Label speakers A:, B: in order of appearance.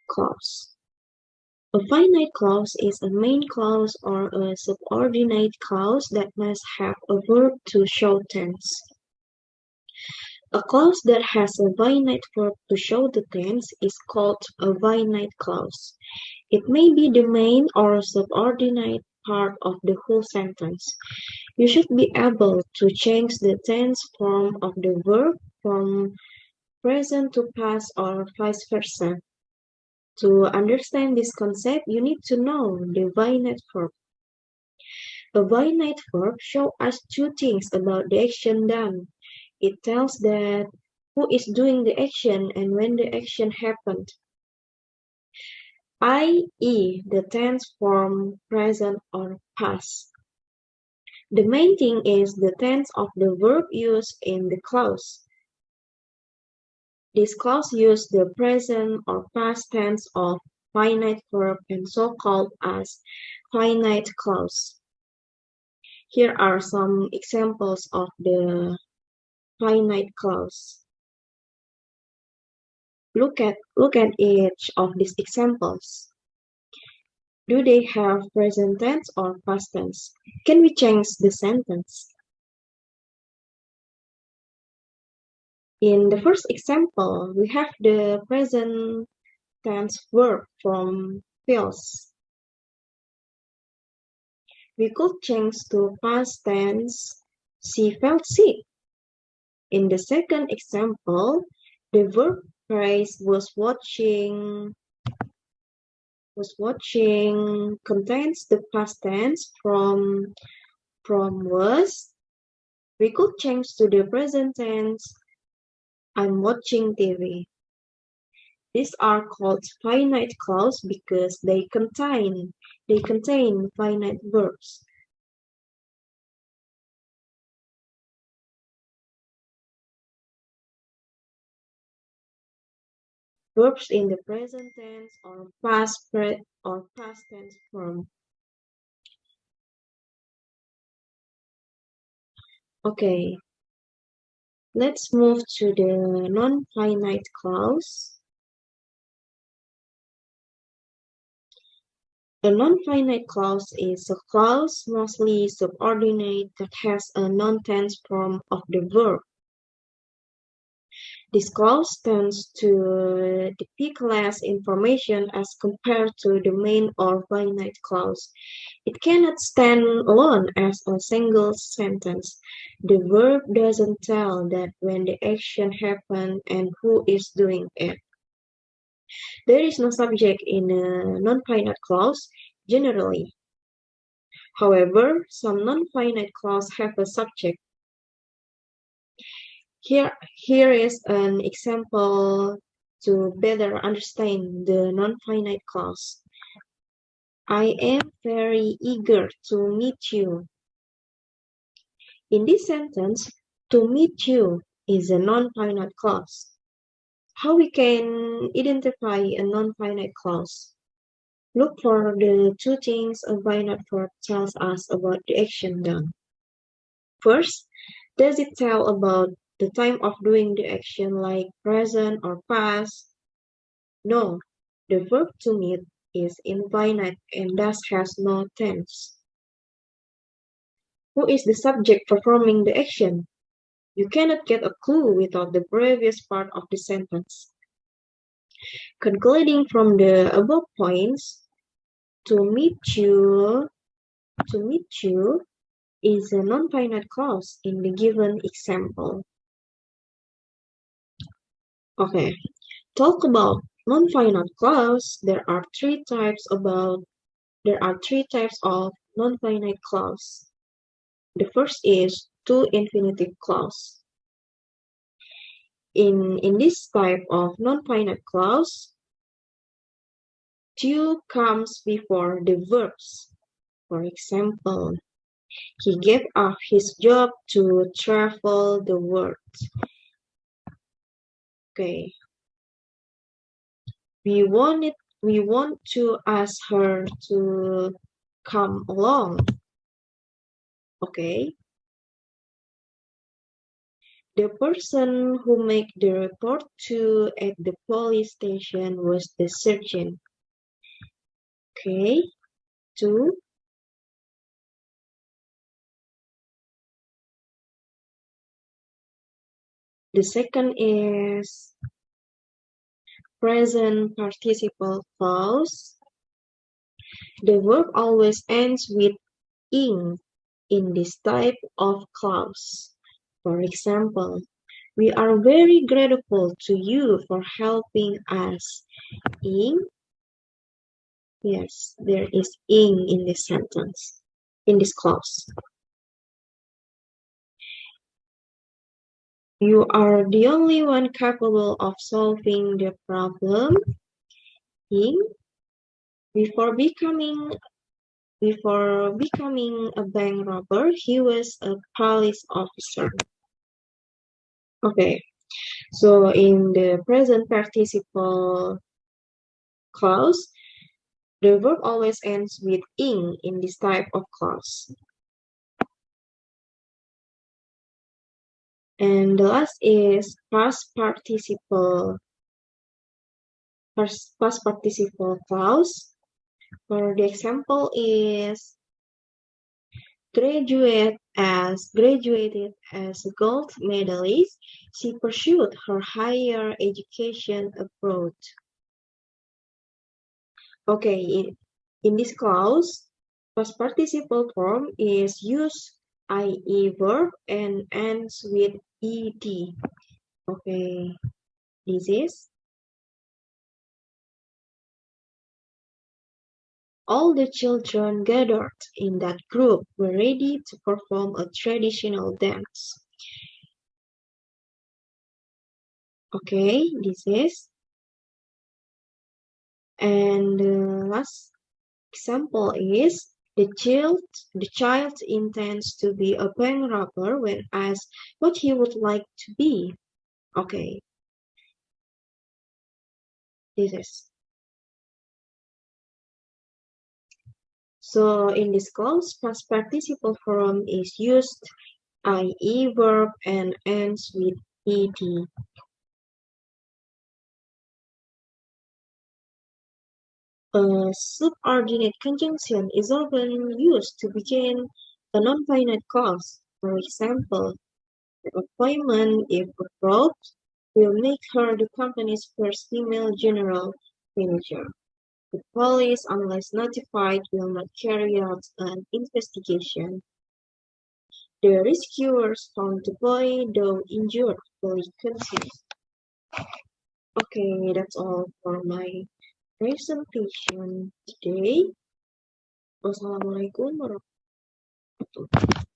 A: clause. A finite clause is a main clause or a subordinate clause that must have a verb to show tense. A clause that has a finite verb to show the tense is called a finite clause. It may be the main or subordinate part of the whole sentence. You should be able to change the tense form of the verb from present to past or vice versa. To understand this concept, you need to know the finite verb. A finite verb shows us two things about the action done. It tells that who is doing the action and when the action happened, i.e. the tense form present or past. The main thing is the tense of the verb used in the clause. This clause uses the present or past tense of finite verb and so called as finite clause. Here are some examples of the finite clause. Look at each of these examples. Do they have present tense or past tense? Can we change the sentence? In the first example, we have the present tense verb from feels. We could change to past tense, she felt sick. In the second example, the verb phrase was watching contains the past tense from was. We could change to the present tense, I'm watching TV. These are called finite clause because they contain finite verbs. Verbs in the present tense or past tense form. Okay, let's move to the non-finite clause. A non-finite clause is a clause mostly subordinate that has a non-tense form of the verb. This clause tends to depict less information as compared to the main or finite clause. It cannot stand alone as a single sentence. The verb doesn't tell that when the action happened and who is doing it. There is no subject in a non-finite clause, generally. However, some non-finite clauses have a subject. Here is an example to better understand the non-finite clause. I am very eager to meet you. In this sentence, to meet you is a non-finite clause. How we can identify a non-finite clause? Look for the two things a finite verb tells us about the action done. First, does it tell about the time of doing the action like present or past? No, the verb to meet is infinite and thus has no tense. Who is the subject performing the action? You cannot get a clue without the previous part of the sentence. Concluding from the above points, to meet you is a non-finite clause in the given example. Okay, talk about non-finite clause. There are three types of non-finite clause. The first is to infinitive clause. In this type of non-finite clause, to comes before the verbs. For example, he gave up his job to travel the world. Okay. We want to ask her to come along. Okay. The person who made the report to at the police station was the sergeant. Okay, 2. The second is present participle clause. The verb always ends with ing in this type of clause. For example, we are very grateful to you for helping us. Ing, yes, there is ing in this sentence, in this clause. You are the only one capable of solving the problem. Ing, before becoming a bank robber, he was a police officer. Okay, so in the present participle clause, the verb always ends with ing in this type of clause. And the last is past participle clause. For the example is graduated as a gold medalist, she pursued her higher education abroad. Okay, in this clause, past participle form is used ie verb and ends with ed. Okay, this is all the children gathered in that group were ready to perform a traditional dance. Okay, this is. And the last example is the child intends to be a bank robber when asked what he would like to be. Okay, this is. So in this clause, past participle form is used ie verb and ends with ed. A subordinate conjunction is often used to begin a non-finite clause. For example, the appointment, if approved, will make her the company's first female general manager. The police, unless notified, will not carry out an investigation. The rescuers found the boy, though injured, fully conscious. Okay, that's all for my presentation today. Wassalamualaikum warahmatullahi wabarakatuh.